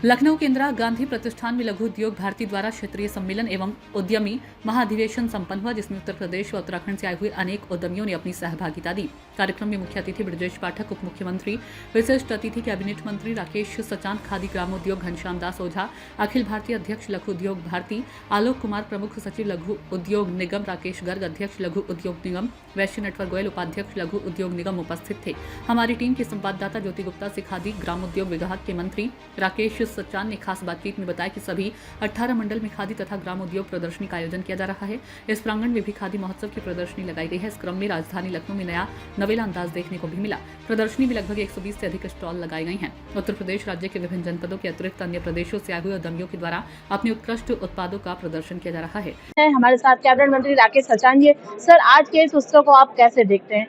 लखनऊ के इंदिरा गांधी प्रतिष्ठान में लघु उद्योग भारती द्वारा क्षेत्रीय सम्मेलन एवं उद्यमी महाधिवेशन संपन्न हुआ, जिसमें उत्तर प्रदेश व उत्तराखंड से आए हुए अनेक उद्यमियों ने अपनी सहभागिता दी। कार्यक्रम में मुख्य अतिथि ब्रजेश पाठक, उप मुख्यमंत्री, विशिष्ट अतिथि कैबिनेट मंत्री राकेश सचान, खादी ग्रामोद्योग घनश्याम दास ओझा, अखिल भारतीय अध्यक्ष लघु उद्योग भारती आलोक कुमार, प्रमुख सचिव लघु उद्योग निगम राकेश गर्ग, अध्यक्ष लघु उद्योग निगम वैश्य नटवर गोयल, उपाध्यक्ष लघु उद्योग निगम उपस्थित थे। हमारी टीम की संवाददाता ज्योति गुप्ता से खादी ग्रामोद्योग विभाग के मंत्री राकेश सचान ने खास बातचीत में बताया कि सभी 18 मंडल में खादी तथा ग्रामोद्योग प्रदर्शनी का आयोजन किया जा रहा है। इस प्रांगण में भी खादी महोत्सव की प्रदर्शनी लगाई गई है। इस क्रम में राजधानी लखनऊ में नया नवेला अंदाज देखने को भी मिला। प्रदर्शनी में लगभग 120 से अधिक स्टॉल लगाए गए हैं। उत्तर प्रदेश राज्य के विभिन्न जनपदों के अतिरिक्त अन्य प्रदेशों से आए हुए उद्यमियों के द्वारा अपने उत्कृष्ट उत्पादों का प्रदर्शन किया जा रहा है। हमारे साथ कैबिनेट मंत्री राकेश सचान जी। सर, आज के इस उत्सव को आप कैसे देखते हैं?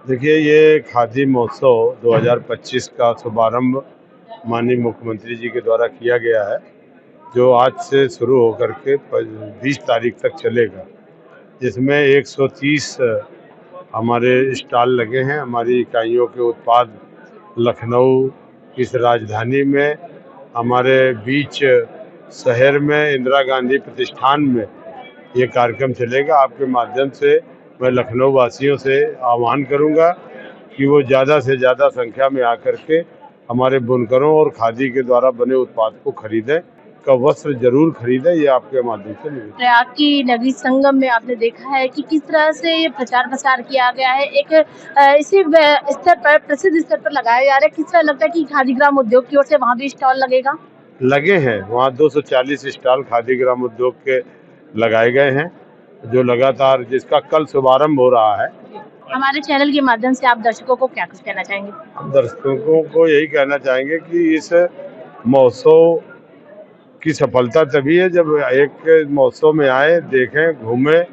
देखिए, ये खादी महोत्सव 2025 का शुभारंभ माननीय मुख्यमंत्री जी के द्वारा किया गया है, जो आज से शुरू होकर के 20 तारीख तक चलेगा, जिसमें 130 हमारे स्टॉल लगे हैं। हमारी इकाइयों के उत्पाद लखनऊ इस राजधानी में, हमारे बीच शहर में इंदिरा गांधी प्रतिष्ठान में ये कार्यक्रम चलेगा। आपके माध्यम से मैं लखनऊ वासियों से आह्वान करूंगा कि वो ज़्यादा से ज़्यादा संख्या में आकर के हमारे बुनकरों और खादी के द्वारा बने उत्पाद को खरीदें, का वस्त्र जरूर खरीदें। ये आपके माध्यम से मिलेगा। प्रयाग की नगरी संगम में आपने देखा है कि किस तरह से ये प्रचार प्रसार किया गया है, एक इसी स्तर पर, प्रसिद्ध स्तर पर लगाया जा रहा है। किस तरह लगता है कि खादी ग्राम उद्योग की ओर से वहाँ भी स्टॉल लगेगा? लगे हैं, वहाँ 240 स्टॉल खादी ग्राम उद्योग के लगाए गए हैं, जो लगातार जिसका कल शुभारंभ हो रहा है। हमारे चैनल के माध्यम से आप दर्शकों को क्या कुछ कहना चाहेंगे? दर्शकों को यही कहना चाहेंगे कि इस महोत्सव की सफलता तभी है जब एक महोत्सव में आए, देखें, घूमें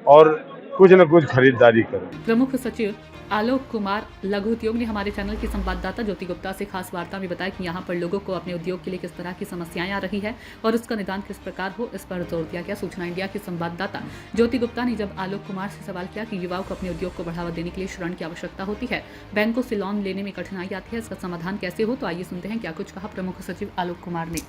और कुछ न कुछ खरीदारी करें। प्रमुख सचिव आलोक कुमार लघु उद्योग ने हमारे चैनल की संवाददाता ज्योति गुप्ता से खास वार्ता में बताया कि यहाँ पर लोगों को अपने उद्योग के लिए किस तरह की समस्याएं आ रही है और उसका निदान किस प्रकार हो, इस पर जोर दिया गया। सूचना इंडिया की संवाददाता ज्योति गुप्ता ने जब आलोक कुमार से सवाल किया कि युवाओं को अपने उद्योग को बढ़ावा देने के लिए ऋण की आवश्यकता होती है, बैंकों से लोन लेने में कठिनाई आती है, इसका समाधान कैसे हो, तो आइए सुनते हैं क्या कुछ कहा प्रमुख सचिव आलोक कुमार ने।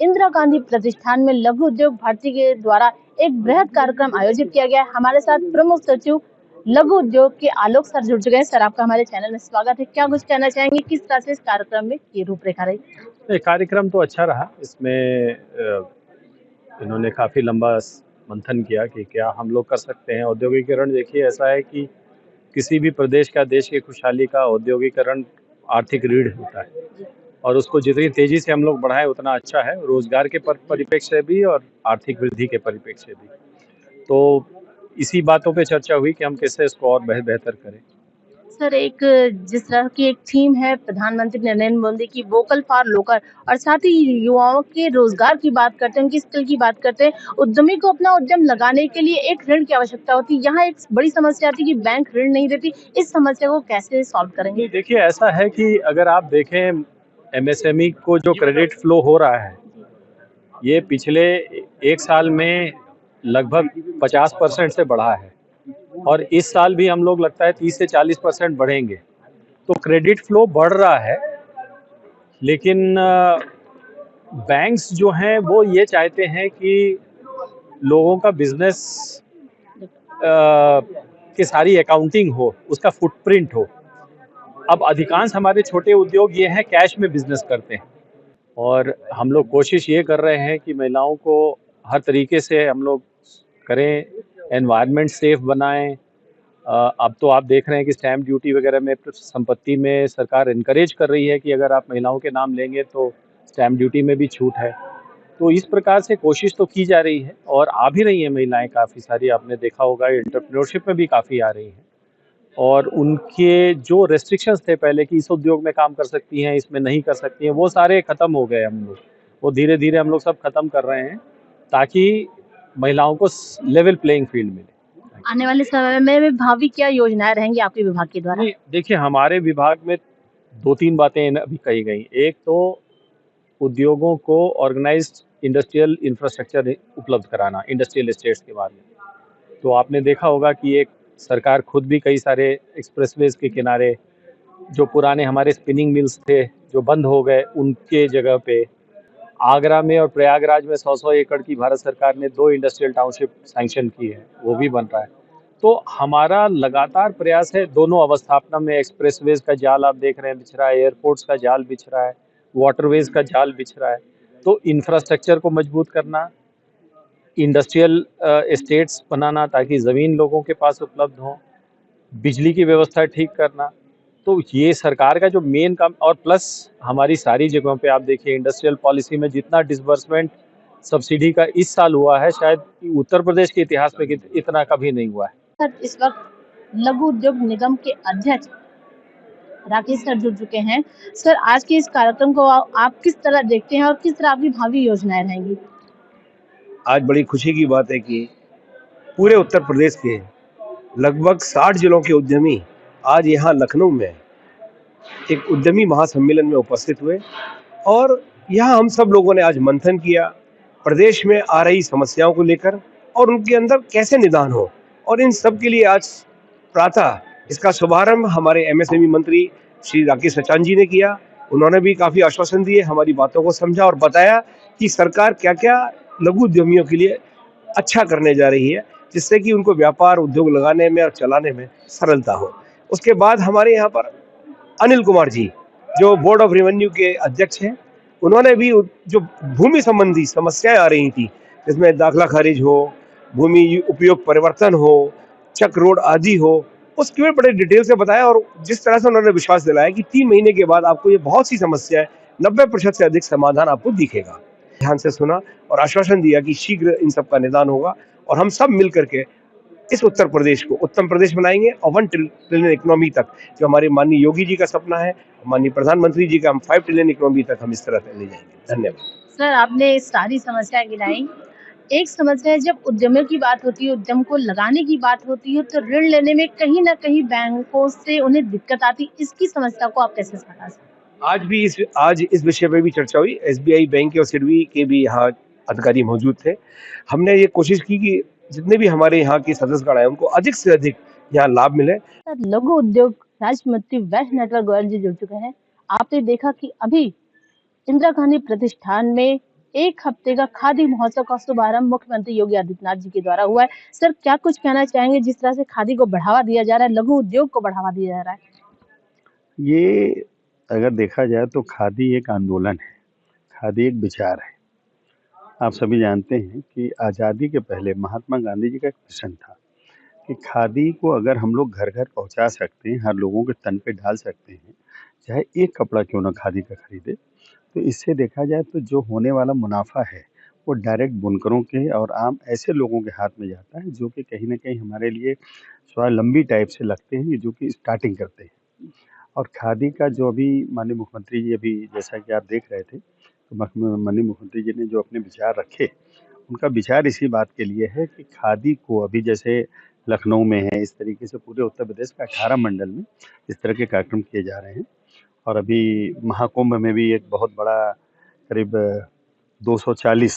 इंदिरा गांधी प्रतिष्ठान में लघु उद्योग भारती के द्वारा एक बृहद कार्यक्रम आयोजित किया गया है। हमारे साथ प्रमुख सचिव लघु उद्योग के आलोक सर जुड़ चुके हैं। सर, आपका हमारे चैनल में स्वागत है। क्या कुछ कहना चाहेंगे, किस तरह से इस कार्यक्रम में ये रूपरेखा रही? कार्यक्रम तो अच्छा रहा। इसमें इन्होंने काफ़ी लंबा मंथन किया कि क्या हम लोग कर सकते हैं। औद्योगिकरण देखिए ऐसा है कि किसी भी प्रदेश का, देश की खुशहाली का औद्योगिकरण आर्थिक रीढ़ होता है और उसको जितनी तेज़ी से हम लोग बढ़ाएं उतना अच्छा है, रोजगार के परिप्रेक्ष्य से भी और आर्थिक वृद्धि के परिप्रेक्ष्य से भी। तो इसी बातों पे चर्चा हुई कि हम कैसे इसको और बेहतर करें। सर, एक जिस तरह की एक थीम है प्रधानमंत्री नरेंद्र मोदी की, वोकल फॉर लोकल, और साथ ही युवाओं के रोजगार की बात करते हैं, उनकी स्किल की बात करते हैं। उद्यमी को अपना उद्यम लगाने के लिए एक ऋण की आवश्यकता होती है। यहाँ एक बड़ी समस्या आती है कि बैंक ऋण नहीं देती। इस समस्या को कैसे सॉल्व करेंगे? देखिए, ऐसा है कि अगर आप देखें एमएसएमई को जो क्रेडिट फ्लो हो रहा है, ये पिछले एक साल में लगभग 50% से बढ़ा है और इस साल भी हम लोग लगता है 30 से 40% बढ़ेंगे। तो क्रेडिट फ्लो बढ़ रहा है, लेकिन बैंक्स जो हैं वो ये चाहते हैं कि लोगों का बिजनेस की सारी अकाउंटिंग हो, उसका फुटप्रिंट हो। अब अधिकांश हमारे छोटे उद्योग ये हैं कैश में बिजनेस करते हैं और हम लोग कोशिश ये कर रहे हैं कि महिलाओं को हर तरीके से हम लोग करें, एनवायरनमेंट सेफ बनाएं। अब तो आप देख रहे हैं कि स्टैम्प ड्यूटी वगैरह में संपत्ति में सरकार इनकरेज कर रही है कि अगर आप महिलाओं के नाम लेंगे तो स्टैम्प ड्यूटी में भी छूट है। तो इस प्रकार से कोशिश तो की जा रही है और आ भी रही हैं महिलाएं काफ़ी सारी। आपने देखा होगा एंटरप्रेन्योरशिप में भी काफ़ी आ रही हैं और उनके जो रेस्ट्रिक्शंस थे पहले कि इस उद्योग में काम कर सकती हैं, इसमें नहीं कर सकती हैं, वो सारे ख़त्म हो गए। हम लोग वो धीरे धीरे हम लोग सब ख़त्म कर रहे हैं ताकि महिलाओं को लेवल प्लेइंग फील्ड मिले। आने वाले समय में भावी क्या योजनाएं रहेंगी आपके विभाग के द्वारा? देखिए, हमारे विभाग में 2-3 बातें अभी कही गई। एक तो उद्योगों को ऑर्गेनाइज्ड इंडस्ट्रियल इंफ्रास्ट्रक्चर उपलब्ध कराना, इंडस्ट्रियल एस्टेट्स के बारे में। तो आपने देखा होगा कि एक सरकार खुद भी कई सारे एक्सप्रेसवेज के किनारे जो पुराने हमारे स्पिनिंग मिल्स थे जो बंद हो गए, उनके जगह पे आगरा में और प्रयागराज में 100-100 एकड़ की भारत सरकार ने 2 इंडस्ट्रियल टाउनशिप सैंक्शन की है, वो भी बन रहा है। तो हमारा लगातार प्रयास है दोनों अवस्थापना में। एक्सप्रेसवेज का जाल आप देख रहे हैं बिछ रहा है, एयरपोर्ट्स का जाल बिछ रहा है, वाटरवेज का जाल बिछ रहा है। तो इंफ्रास्ट्रक्चर को मजबूत करना, इंडस्ट्रियल एस्टेट्स बनाना ताकि ज़मीन लोगों के पास उपलब्ध हो, बिजली की व्यवस्था ठीक करना। तो ये सरकार का जो मेन काम, और प्लस हमारी सारी जगहों पे आप देखिए इंडस्ट्रियल पॉलिसी में जितना डिसबर्समेंट सब्सिडी का इस साल हुआ है, शायद उत्तर प्रदेश के इतिहास में इतना कभी नहीं हुआ है। सर, इस वक्त लघु उद्योग निगम के अध्यक्ष राकेश सर जुड़ चुके हैं। सर, आज के इस कार्यक्रम को आप किस तरह देखते हैं और किस तरह आपकी भावी योजनाएं रहेंगी? आज बड़ी खुशी की बात है कि पूरे उत्तर प्रदेश के लगभग 60 जिलों के उद्यमी आज यहाँ लखनऊ में एक उद्यमी महासम्मेलन में उपस्थित हुए और यहाँ हम सब लोगों ने आज मंथन किया प्रदेश में आ रही समस्याओं को लेकर और उनके अंदर कैसे निदान हो। और इन सब के लिए आज प्रातः इसका शुभारंभ हमारे एमएसएमई मंत्री श्री राकेश सचान जी ने किया। उन्होंने भी काफ़ी आश्वासन दिए, हमारी बातों को समझा और बताया कि सरकार क्या क्या लघु उद्यमियों के लिए अच्छा करने जा रही है, जिससे कि उनको व्यापार उद्योग लगाने में और चलाने में सरलता हो। उसके बाद हमारे यहाँ पर अनिल कुमार जी जो बोर्ड ऑफ रेवेन्यू के अध्यक्ष हैं, उन्होंने भी जो भूमि संबंधी समस्याएं आ रही थी, जिसमें दाखला खारिज हो, भूमि उपयोग परिवर्तन हो, चक रोड आदि हो, उसके भी बड़े डिटेल से बताया और जिस तरह से उन्होंने विश्वास दिलाया कि 3 महीने के बाद आपको ये बहुत सी समस्याएं 90% से अधिक समाधान आपको दिखेगा। ध्यान से सुना और आश्वासन दिया कि शीघ्र इन सब का निदान होगा और हम सब मिल करके इस उत्तर प्रदेश को उत्तम प्रदेश बनाएंगे और 1 ट्रिलियन इकोनॉमी तक, जो हमारे माननीय योगी जी का सपना है, माननीय प्रधानमंत्री जी का, हम 5 ट्रिलियन इकोनॉमी तक हम इस तरह से ले जाएंगे। धन्यवाद। सर, आपने सारी समस्या गिनाई। एक समस्या है, जब उद्यमियों की बात होती है, उद्यम को लगाने की बात होती है, तो ऋण लेने में कहीं ना कहीं बैंकों से उन्हें दिक्कत आती। इसकी समस्या को आप कैसे समझा सकते हैं? आज इस विषय पे भी चर्चा हुई। एसबीआई बैंक और सिडबी के भी यहाँ अधिकारी मौजूद थे। हमने ये कोशिश की कि जितने भी हमारे यहाँ के सदस्यगण आए उनको अधिक से अधिक यहाँ लाभ मिले। सर, लघु उद्योग राज्य मंत्री वैश्य नेटवर्क गोयल जी जुड़ चुके हैं। आपने देखा कि अभी इंदिरा गांधी प्रतिष्ठान में 1 हफ्ते का खादी महोत्सव का शुभारंभ मुख्यमंत्री योगी आदित्यनाथ जी के द्वारा हुआ है। सर, क्या कुछ कहना चाहेंगे जिस तरह से खादी को बढ़ावा दिया जा रहा है, लघु उद्योग को बढ़ावा दिया जा रहा है? ये अगर देखा जाए तो खादी एक आंदोलन है, खादी एक विचार है। आप सभी जानते हैं कि आज़ादी के पहले महात्मा गांधी जी का एक मिशन था कि खादी को अगर हम लोग घर घर पहुंचा सकते हैं, हर लोगों के तन पे डाल सकते हैं, चाहे एक कपड़ा क्यों ना खादी का खरीदे, तो इससे देखा जाए तो जो होने वाला मुनाफा है वो डायरेक्ट बुनकरों के और आम ऐसे लोगों के हाथ में जाता है जो कि कहीं ना कहीं हमारे लिए स्वावलंबी टाइप से लगते हैं, जो कि स्टार्टिंग करते हैं। और खादी का जो अभी माननीय मुख्यमंत्री जी, अभी जैसा कि आप देख रहे थे, तो माननीय मुख्यमंत्री जी ने जो अपने विचार रखे, उनका विचार इसी बात के लिए है कि खादी को अभी जैसे लखनऊ में है, इस तरीके से पूरे उत्तर प्रदेश का 18 मंडल में इस तरह के कार्यक्रम किए जा रहे हैं। और अभी महाकुंभ में भी एक बहुत बड़ा करीब 240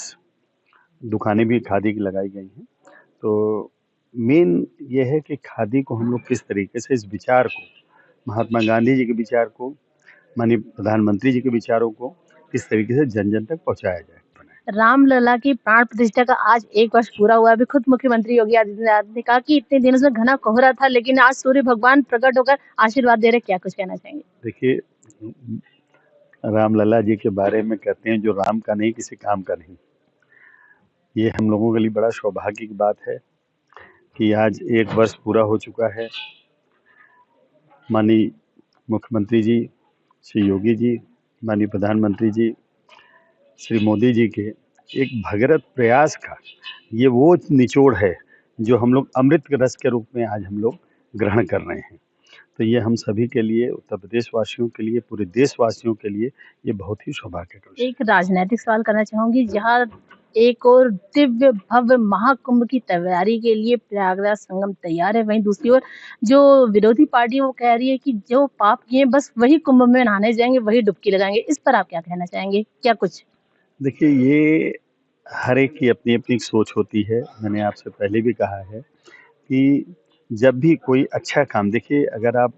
दुकानें भी खादी की लगाई गई हैं। तो मेन ये है कि खादी को हम लोग किस तरीके से इस विचार को, महात्मा गांधी जी के विचार को, माननीय प्रधानमंत्री जी के विचारों को किस तरीके से जन जन तक पहुंचाया जाए। रामलला की प्राण प्रतिष्ठा का आज 1 वर्ष पूरा हुआ है। अभी खुद मुख्यमंत्री योगी आदित्यनाथ ने कहा कि इतने दिनों से घना कोहरा था, लेकिन आज सूर्य भगवान प्रकट होकर आशीर्वाद दे रहे। क्या कुछ कहना चाहेंगे? देखिए, रामलला जी के बारे में कहते हैं जो राम का नहीं किसी काम का नहीं। ये हम लोगों के लिए बड़ा सौभाग्य की बात है कि आज 1 वर्ष पूरा हो चुका है। माननीय मुख्यमंत्री जी श्री योगी जी, माननीय प्रधानमंत्री जी श्री मोदी जी के एक भगीरथ प्रयास का ये वो निचोड़ है जो हम लोग अमृत रस के रूप में आज हम लोग ग्रहण कर रहे हैं। तो ये हम सभी के लिए, उत्तर प्रदेश वासियों के लिए, पूरे देशवासियों के लिए ये बहुत ही सौभाग्य का विषय। एक राजनीतिक सवाल करना चाहूंगी, जहाँ एक और दिव्य भव्य महाकुंभ की तैयारी के लिए प्रयागराज संगम तैयार है, वहीं दूसरी ओर जो विरोधी पार्टी वो कह रही है कि जो पाप किए बस वही कुंभ में नहाने जाएंगे, वही डुबकी लगाएंगे। इस पर आप क्या कहना चाहेंगे? क्या कुछ? देखिए, ये हर एक की अपनी अपनी सोच होती है। मैंने आपसे पहले भी कहा है कि जब भी कोई अच्छा काम, देखिए अगर आप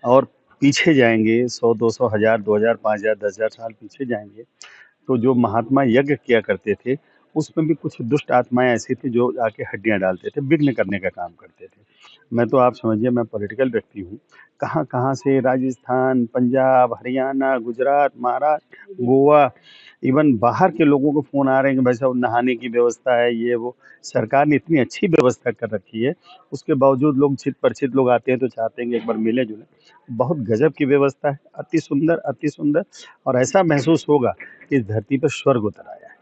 और पीछे जाएंगे 100-200 हज़ार 2000 5000 10,000 साल पीछे जाएंगे तो जो महात्मा यज्ञ किया करते थे उसमें भी कुछ दुष्ट आत्माएं ऐसी थी जो आके हड्डियां डालते थे, विघ्न करने का काम करते थे। मैं तो आप समझिए मैं पॉलिटिकल व्यक्ति हूँ, कहाँ कहाँ से राजस्थान, पंजाब, हरियाणा, गुजरात, महाराष्ट्र, गोवा, इवन बाहर के लोगों को फ़ोन आ रहे हैं कि भाई साहब नहाने की व्यवस्था है, ये वो। सरकार ने इतनी अच्छी व्यवस्था कर रखी है, उसके बावजूद लोग चित परिचित लोग आते हैं तो चाहते हैं कि एक बार मिले-जुलें। बहुत गज़ब की व्यवस्था है, अति सुंदर और ऐसा महसूस होगा कि इस धरती पर स्वर्ग उतर आया है।